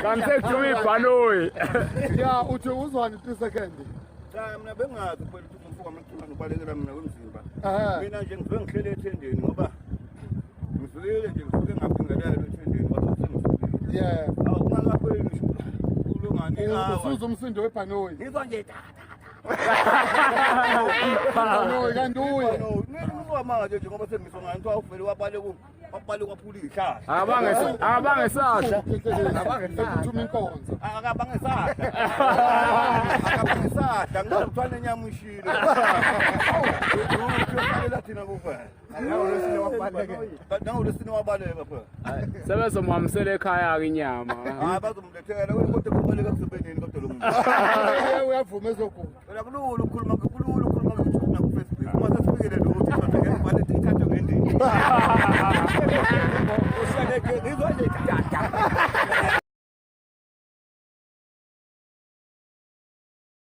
Kamse kuthuma ibhanoyi. Ya uthi uzwani 3 seconds. Cha mina bengazi phela ukuthi umfuka amathuna ubalekela mina wemzimba. Aha. Mina nje ngivuke ngihlele ethendeni ngoba ngivukile nje ngisuke ngaphingelela ethendeni ngoba sengisukile. Yeah. Awungakapheli ngisho ulungani Usuza umsindo webhanoyi. ngizwa nje Bhanoyi kanti uye. no mina manje njengoba sengisho ngani kuthiwa uvele wabale kwaphula ihlahla Abangesasha. Ekuthuma inkonzo. akabangesahla ngizokuthola nenyama ishilo uyofalela thina kuphela nangolesine wabaleka phela Sebezomhambisela ekhaya ke inyama. hayi bazomlethela kodwa kubaleka kusebenini kodwa lo muntu Uyavuma ezokuba. phela kulula ukukhuluma ku-YouTube naku-Facebook uma sesifikile lo ukuthi ngizothatha ngendini usaleke ngizwa nje